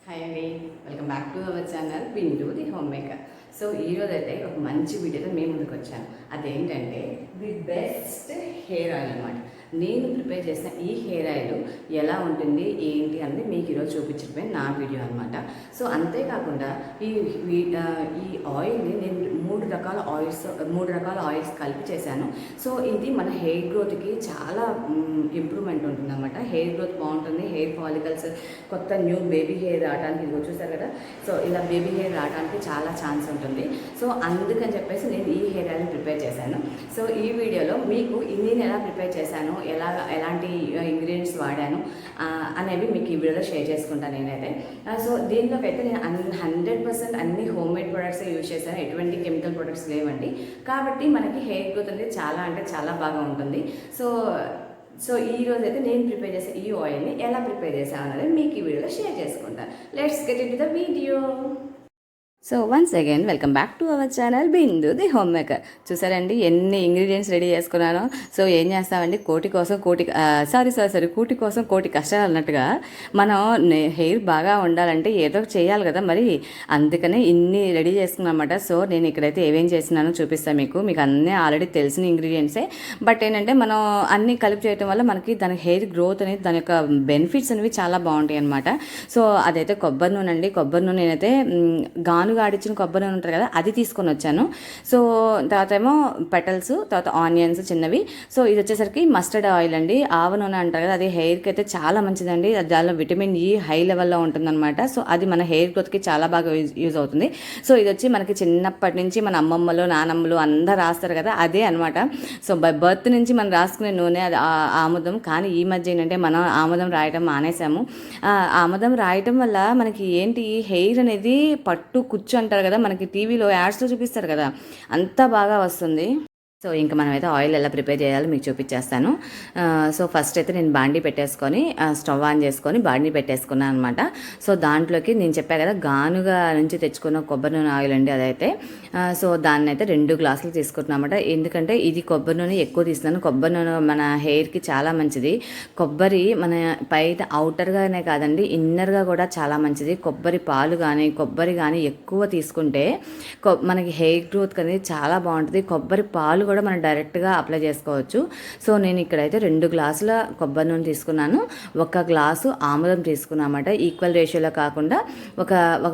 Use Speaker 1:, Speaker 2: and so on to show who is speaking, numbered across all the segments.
Speaker 1: Hi అండి, welcome back to our channel Bindu the home maker. So ఈరోజు అయితే ఒక మంచి వీడియోతో మేము ముందుకు వచ్చాను. అదేంటంటే ది బెస్ట్ హెయిర్ ఆయిల్ అనమాట. నేను ప్రిపేర్ చేసిన ఈ హెయిర్ ఆయిల్ ఎలా ఉంటుంది ఏంటి అనేది మీకు ఈరోజు చూపించడమే నా వీడియో అనమాట. సో అంతేకాకుండా ఈ ఆయిల్ని నేను మూడు రకాల ఆయిల్స్ కలిపి చేశాను. సో ఇది మన హెయిర్ గ్రోత్కి చాలా ఇంప్రూవ్మెంట్ ఉంటుంది అనమాట. హెయిర్ గ్రోత్ బాగుంటుంది, హెయిర్ ఫాలికల్స్, కొత్త న్యూ బేబీ హెయిర్ రావడానికి ఇది చూస్తారు కదా. సో ఇలా బేబీ హెయిర్ రావడానికి చాలా ఛాన్స్ ఉంటుంది. సో అందుకని చెప్పేసి నేను ఈ హెయిర్ ఆయిల్ని ప్రిపేర్ చేశాను. సో ఈ వీడియోలో మీకు నేను ఎలా ప్రిపేర్ చేశాను, ఎలాంటి ఇంగ్రీడియంట్స్ వాడాను అనేవి మీకు ఈ వీడియోలో షేర్ చేసుకుంటాను నేనైతే. సో దీంట్లోకి అయితే నేను 100% అన్ని హోమ్ మేడ్ ప్రొడక్ట్స్ యూజ్ చేశాను. ఎటువంటి కెమికల్ ప్రొడక్ట్స్ లేవండి. కాబట్టి మనకి హెయిర్ గ్రోత్ అనేది చాలా అంటే చాలా బాగా ఉంటుంది. సో ఈ రోజు అయితే నేను ప్రిపేర్ చేసే ఈ ఆయిల్ని ఎలా ప్రిపేర్ చేశాను అనేది మీకు ఈ వీడియోలో షేర్ చేసుకుంటాను. Let's get in to the video. So once again welcome back to our channel Bindu the home maker. చూసారండి ఎన్ని ఇంగ్రీడియంట్స్ రెడీ చేసుకున్నాను. సో ఏం చేస్తామండి, కూటి కోసం కోటి కష్టాలు అన్నట్టుగా మనం హెయిర్ బాగా ఉండాలంటే ఏదో చేయాలి కదా మరి. అందుకనే ఇన్ని రెడీ చేసుకున్నాను అనమాట. సో నేను ఇక్కడైతే ఏమేం చేసినానో చూపిస్తాను మీకు అన్నీ ఆల్రెడీ తెలిసిన ఇంగ్రీడియంట్సే. బట్ ఏంటంటే మనం అన్నీ కలిపి చేయడం వల్ల మనకి దాని హెయిర్ గ్రోత్ అనేది, దాని యొక్క బెనిఫిట్స్ అనేవి చాలా బాగుంటాయి అనమాట. సో అదైతే కొబ్బరి నూనె అండి. కొబ్బరి నూనె నేనైతే ఆడిచ్చిన కొబ్బరి నూనె ఉంటుంది కదా, అది తీసుకొని వచ్చాను. సో తర్వాత ఏమో పెటల్స్, తర్వాత ఆనియన్స్ చిన్నవి. సో ఇది వచ్చేసరికి మస్టర్డ్ ఆయిల్ అండి. ఆవ నూనె అంటారు కదా, అది హెయిర్కి అయితే చాలా మంచిదండి. దానిలో విటమిన్ ఈ హై లెవెల్లో ఉంటుందన్నమాట. సో అది మన హెయిర్ గ్రోత్కి చాలా బాగా యూజ్ అవుతుంది. సో ఇది వచ్చి మనకి చిన్నప్పటి నుంచి మన అమ్మమ్మలు నానమ్మలు అందరు రాస్తారు కదా, అదే అనమాట. సో బర్త్ నుంచి మనం రాసుకునే నూనె అది ఆముదం. కానీ ఈ మధ్య ఏంటంటే మనం ఆముదం రాయటం మానేసాము. ఆముదం రాయటం వల్ల మనకి ఏంటి, హెయిర్ అనేది పట్టు కుచ్చు అంటారు కదా, మనకి టీవీలో యాడ్స్లో చూపిస్తారు కదా, అంత బాగా వస్తుంది. సో ఇంకా మనమైతే ఆయిల్ ఎలా ప్రిపేర్ చేయాలో మీకు చూపించేస్తాను. సో ఫస్ట్ అయితే నేను బాండీ పెట్టేసుకొని స్టవ్ ఆన్ చేసుకొని బాండీ పెట్టేసుకున్నాను అనమాట. సో దాంట్లోకి నేను చెప్పా కదా, గానుగా నుంచి తెచ్చుకున్న కొబ్బరి నూనె ఆయిల్ అండి అదైతే. సో దాన్ని అయితే 2 గ్లాసులు తీసుకుంటున్నాను అనమాట. ఎందుకంటే ఇది కొబ్బరి నూనె ఎక్కువ తీస్తున్నాను. కొబ్బరి నూనె మన హెయిర్కి చాలా మంచిది. కొబ్బరి మన బయట అవుటర్గానే కాదండి, ఇన్నర్గా కూడా చాలా మంచిది. కొబ్బరి పాలు కానీ ఎక్కువ తీసుకుంటే మనకి హెయిర్ గ్రోత్ అనేది చాలా బాగుంటుంది. కొబ్బరి పాలు కూడా మనం డైరెక్ట్గా అప్లై చేసుకోవచ్చు. సో నేను ఇక్కడైతే 2 గ్లాసుల కొబ్బరి నూనె తీసుకున్నాను. 1 గ్లాసు ఆముదం తీసుకున్నామాట. ఈక్వల్ రేషియోలో కాకుండా ఒక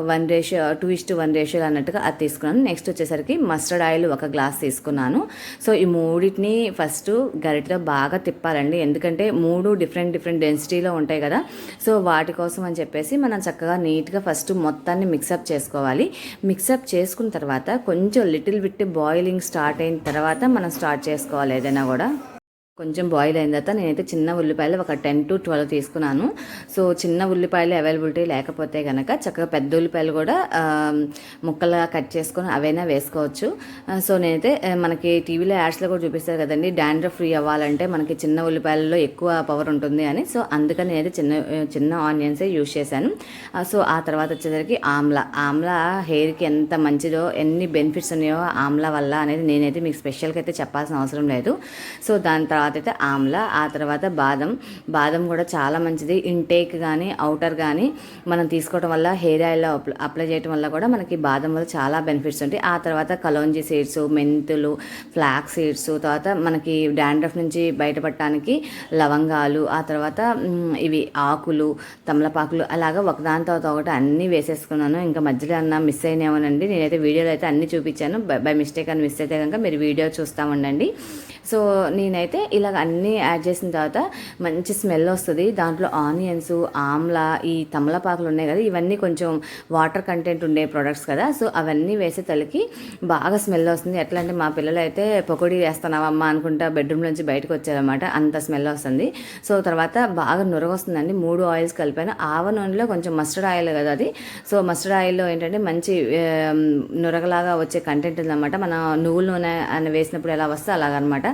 Speaker 1: 1 రేషియో 2:1 రేషియోలో అన్నట్టుగా అది తీసుకున్నాను. నెక్స్ట్ వచ్చేసరికి మస్టర్డ్ ఆయిల్ 1 గ్లాస్ తీసుకున్నాను. సో ఈ మూడింటిని ఫస్ట్ గరిటెతో బాగా తిప్పాలండి. ఎందుకంటే 3 డిఫరెంట్ డెన్సిటీలో ఉంటాయి కదా. సో వాటి కోసం అని చెప్పేసి మనం చక్కగా నీట్గా ఫస్ట్ మొత్తాన్ని మిక్సప్ చేసుకోవాలి. మిక్సప్ చేసుకున్న తర్వాత కొంచెం లిటిల్ బిట్ బాయిలింగ్ స్టార్ట్ అయిన తర్వాత మనం స్టార్ట్ చేసుకోవాలి ఏదైనా కూడా. కొంచెం బాయిల్ అయిన తర్వాత నేనైతే చిన్న ఉల్లిపాయలు ఒక 10 to 12 తీసుకున్నాను. సో చిన్న ఉల్లిపాయలు అవైలబిలిటీ లేకపోతే కనుక చక్కగా పెద్ద ఉల్లిపాయలు కూడా ముక్కలుగా కట్ చేసుకొని అవైనా వేసుకోవచ్చు. సో నేనైతే మనకి టీవీలో యాడ్స్లో కూడా చూపిస్తారు కదండి, డాండ్రఫ్ ఫ్రీ అవ్వాలంటే మనకి చిన్న ఉల్లిపాయలలో ఎక్కువ పవర్ ఉంటుంది అని. సో అందుకని నేనైతే చిన్న ఆనియన్సే యూజ్ చేశాను. సో ఆ తర్వాత వచ్చేసరికి ఆమ్లా హెయిర్కి ఎంత మంచిదో, ఎన్ని బెనిఫిట్స్ ఉన్నాయో ఆమ్లా వల్ల అనేది నేనైతే మీకు స్పెషల్గా అయితే చెప్పాల్సిన అవసరం లేదు. సో దాని తర్వాత అయితే ఆమ్లా, ఆ తర్వాత బాదం కూడా చాలా మంచిది. ఇంటేక్ కానీ అవుటర్ కానీ మనం తీసుకోవడం వల్ల, హెయిర్ ఆయిల్లో అప్లై చేయడం వల్ల కూడా మనకి బాదం వల్ల చాలా బెనిఫిట్స్ ఉంటాయి. ఆ తర్వాత కలోంజీ సీడ్స్, మెంతులు, ఫ్లాక్స్ సీడ్స్, తర్వాత మనకి డాండ్రఫ్ నుంచి బయటపడటానికి లవంగాలు, ఆ తర్వాత ఇవి ఆకులు, తమలపాకులు, అలాగా ఒకదాని తర్వాత ఒకటి అన్నీ వేసేసుకున్నాను. ఇంకా మధ్యలో అన్న మిస్ అయినామనండి. నేనైతే వీడియోలో అయితే అన్నీ చూపించాను. బై మిస్టేక్ అని మిస్ అయితే కనుక మీరు వీడియో చూస్తూ ఉండండి. సో నేనైతే ఇలాగ అన్నీ యాడ్ చేసిన తర్వాత మంచి స్మెల్ వస్తుంది. దాంట్లో ఆనియన్స్, ఆమ్లా, ఈ తమలపాకులు ఉన్నాయి కదా, ఇవన్నీ కొంచెం వాటర్ కంటెంట్ ఉండే ప్రొడక్ట్స్ కదా. సో అవన్నీ వేసే తలకి బాగా స్మెల్ వస్తుంది. ఎట్లా అంటే మా పిల్లలు అయితే పకోడీ వేస్తున్నావమ్మా అనుకుంటా బెడ్రూమ్ నుంచి బయటకు వచ్చారనమాట, అంత స్మెల్ వస్తుంది. సో తర్వాత బాగా నురగ వస్తుందండి. 3 ఆయిల్స్ కలిపాను. ఆవ నూనెలో కొంచెం మస్టర్డ్ ఆయిల్ కదా అది. సో మస్టర్డ్ ఆయిల్లో ఏంటంటే మంచి నురగలాగా వచ్చే కంటెంట్ ఉందన్నమాట. మన నువ్వుల నూనె అని వేసినప్పుడు ఎలా వస్తే అలాగనమాట.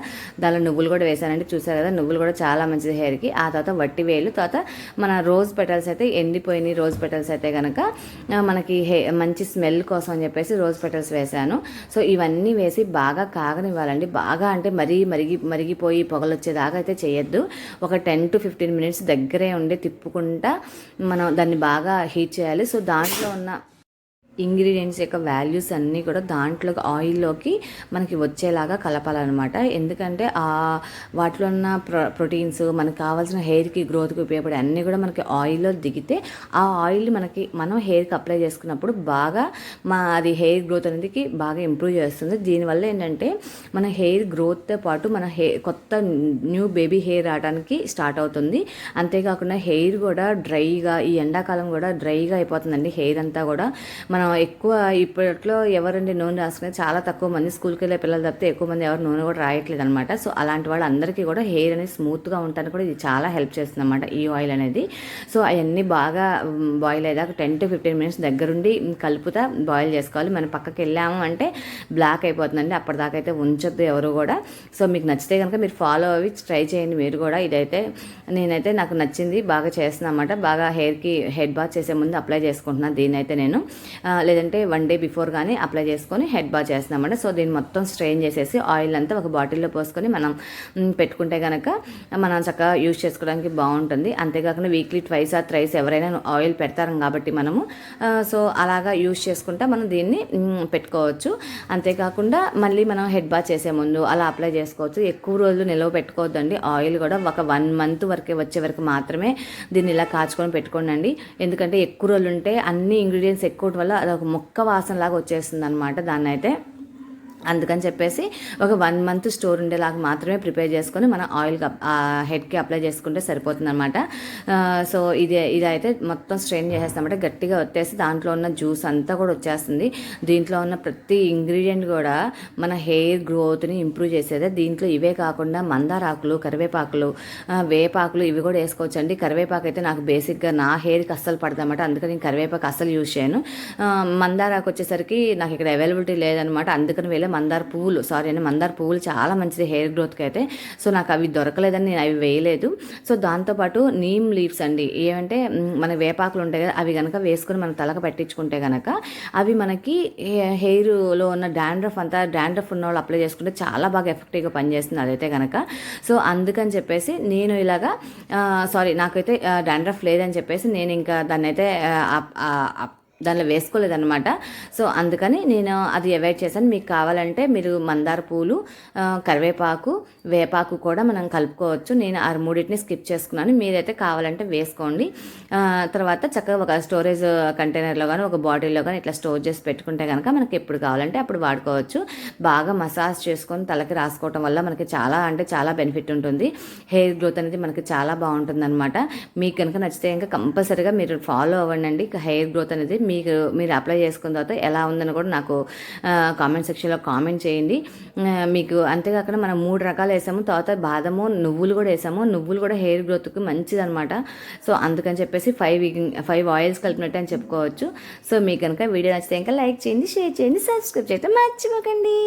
Speaker 1: దానిలో నువ్వులు కూడా వేసానండి, చూసారు కదా, నువ్వులు కూడా చాలా మంచిది హెయిర్కి. ఆ తర్వాత వట్టి వేలు, తర్వాత మన రోజ్ పెటల్స్ అయితే ఎండిపోయినాయి రోజ్ పెటల్స్ అయితే కనుక మనకి మంచి స్మెల్ కోసం అని చెప్పేసి రోజ్ పెటల్స్ వేసాను. సో ఇవన్నీ వేసి బాగా కాగనివ్వాలండి. బాగా అంటే మరిగిపోయి పొగలు వచ్చేదాకా అయితే చేయొద్దు. ఒక 10 to 15 minutes దగ్గరే ఉండి తిప్పుకుంటా మనం దాన్ని బాగా హీట్ చేయాలి. సో దాంట్లో ఉన్న ఇంగ్రీడియంట్స్ యొక్క వాల్యూస్ అన్నీ కూడా దాంట్లో ఆయిల్లోకి మనకి వచ్చేలాగా కలపాలన్నమాట. ఎందుకంటే వాటిలో ఉన్న ప్రోటీన్స్ మనకు కావాల్సిన హెయిర్కి గ్రోత్కి ఉపయోగపడే అన్నీ కూడా మనకి ఆయిల్లో దిగితే ఆ ఆయిల్ మనం హెయిర్కి అప్లై చేసుకున్నప్పుడు బాగా అది హెయిర్ గ్రోత్ అనేది బాగా ఇంప్రూవ్ చేస్తుంది. దీనివల్ల ఏంటంటే మన హెయిర్ గ్రోత్తో పాటు మన కొత్త న్యూ బేబీ హెయిర్ రావడానికి స్టార్ట్ అవుతుంది. అంతేకాకుండా హెయిర్ కూడా డ్రైగా, ఈ ఎండాకాలం కూడా డ్రైగా అయిపోతుందండి హెయిర్ అంతా కూడా. మనం ఎక్కువ ఇప్పట్లో ఎవరండి నూనె రాసుకునేది చాలా తక్కువ మంది, స్కూల్కి వెళ్ళే పిల్లలు తప్పితే ఎక్కువ మంది ఎవరు నూనె కూడా రాయట్లేదు అనమాట. సో అలాంటి వాళ్ళందరికీ కూడా హెయిర్ అనేది స్మూత్గా ఉండడానికి కూడా ఇది చాలా హెల్ప్ చేస్తుంది అనమాట ఈ ఆయిల్ అనేది. సో అవన్నీ బాగా బాయిల్ అయ్యాక 10 to 15 minutes దగ్గరుండి కలుపుతా బాయిల్ చేసుకోవాలి. మనం పక్కకి వెళ్ళాము అంటే బ్లాక్ అయిపోతుందండి, అప్పటిదాకా అయితే ఉంచొద్దు ఎవరు కూడా. సో మీకు నచ్చితే కనుక మీరు ఫాలో అవి ట్రై చేయండి మీరు కూడా. ఇదైతే నేనైతే నాకు నచ్చింది, బాగా చేస్తున్నాను అనమాట. బాగా హెయిర్కి హెడ్ బాత్ చేసే ముందు అప్లై చేసుకుంటున్నాను దీన్నైతే నేను, లేదంటే 1 day బిఫోర్ కానీ అప్లై చేసుకొని హెడ్ బాత్ చేస్తున్నామండి. సో దీన్ని మొత్తం స్ట్రెయిన్ చేసేసి ఆయిల్ అంతా ఒక బాటిల్లో పోసుకొని మనం పెట్టుకుంటే కనుక మనం చక్కగా యూజ్ చేసుకోవడానికి బాగుంటుంది. అంతేకాకుండా వీక్లీ 2 or 3 ఎవరైనా ఆయిల్ పెడతారు కాబట్టి మనము సో అలాగా యూజ్ చేసుకుంటా మనం దీన్ని పెట్టుకోవచ్చు. అంతేకాకుండా మళ్ళీ మనం హెడ్ బాత్ చేసే ముందు అలా అప్లై చేసుకోవచ్చు. ఎక్కువ రోజులు నిల్వ పెట్టుకోవద్దండి ఆయిల్ కూడా. ఒక 1 month వరకే వచ్చే వరకు మాత్రమే దీన్ని ఇలా కాచుకొని పెట్టుకోండి. ఎందుకంటే ఎక్కువ రోజులు ఉంటే అన్ని ఇంగ్రీడియంట్స్ ఎక్కువ వల్ల అదొక మొక్క వాసనలాగా వచ్చేస్తుంది అనమాట. దాన్ని అయితే అందుకని చెప్పేసి ఒక 1 month స్టోర్ ఉండేలాగా మాత్రమే ప్రిపేర్ చేసుకొని మన ఆయిల్ హెడ్కి అప్లై చేసుకుంటే సరిపోతుంది అనమాట. సో ఇదైతే మొత్తం స్ట్రెయిన్ చేసేస్తామంటే గట్టిగా వచ్చేసి దాంట్లో ఉన్న జ్యూస్ అంతా కూడా వచ్చేస్తుంది. దీంట్లో ఉన్న ప్రతి ఇంగ్రీడియంట్ కూడా మన హెయిర్ గ్రోత్ని ఇంప్రూవ్ చేసేదే. దీంట్లో ఇవే కాకుండా మందారాకులు, కరివేపాకులు, వేపాకులు ఇవి కూడా వేసుకోవచ్చండి. కరివేపాకు అయితే నాకు బేసిక్గా నా హెయిర్కి అస్సలు పడదన్నమాట, అందుకని నేను కరివేపాకు అస్సలు యూజ్ చేయను. మందారాకు వచ్చేసరికి నాకు ఇక్కడ అవైలబిలిటీ లేదనమాట, అందుకని మందార పువ్వులు చాలా మంచిది హెయిర్ గ్రోత్కి అయితే. సో నాకు అవి దొరకలేదని నేను అవి వేయలేదు. సో దాంతోపాటు నీమ్ లీవ్స్ అండి, ఏమంటే మన వేపాకులు ఉంటాయి కదా, అవి కనుక వేసుకొని మనం తలకు పెట్టించుకుంటే కనుక అవి మనకి హెయిర్లో ఉన్న డాండ్రఫ్ ఉన్న వాళ్ళు అప్లై చేసుకుంటే చాలా బాగా ఎఫెక్టివ్గా పనిచేస్తుంది అదైతే కనుక. సో అందుకని చెప్పేసి నేను ఇలాగా నాకైతే డాండ్రఫ్ లేదని చెప్పేసి నేను ఇంకా దాన్ని అయితే దానిలో వేసుకోలేదన్నమాట. సో అందుకని నేను అది అవాయిడ్ చేశాను. మీకు కావాలంటే మీరు మందార పూలు, కరివేపాకు, వేపాకు కూడా మనం కలుపుకోవచ్చు. నేను ఆ 3 స్కిప్ చేసుకున్నాను, మీరైతే కావాలంటే వేసుకోండి. తర్వాత చక్కగా ఒక స్టోరేజ్ కంటైనర్లో కానీ ఒక బాటిల్లో కానీ ఇట్లా స్టోర్ చేసి పెట్టుకుంటే కనుక మనకి ఎప్పుడు కావాలంటే అప్పుడు వాడుకోవచ్చు. బాగా మసాజ్ చేసుకొని తలకి రాసుకోవటం వల్ల మనకి చాలా బెనిఫిట్ ఉంటుంది. హెయిర్ గ్రోత్ అనేది మనకి చాలా బాగుంటుంది అనమాట. మీకు కనుక నచ్చితే ఇంకా కంపల్సరీగా మీరు ఫాలో అవ్వండి. హెయిర్ గ్రోత్ అనేది మీరు అప్లై చేసుకున్న తర్వాత ఎలా ఉందని కూడా నాకు కామెంట్ సెక్షన్లో కామెంట్ చేయండి. మీకు అంతేకాకుండా మనం 3 రకాలు వేసాము, తర్వాత బాదము, నువ్వులు కూడా వేసాము. నువ్వులు కూడా హెయిర్ గ్రోత్కి మంచిది అనమాట. సో అందుకని చెప్పేసి 5 ఆయిల్స్ కలిపినట్టు అని చెప్పుకోవచ్చు. సో మీకు కనుక వీడియో నచ్చితే ఇంకా లైక్ చేయండి, షేర్ చేయండి, సబ్స్క్రైబ్ చేయడం మర్చిపోకండి.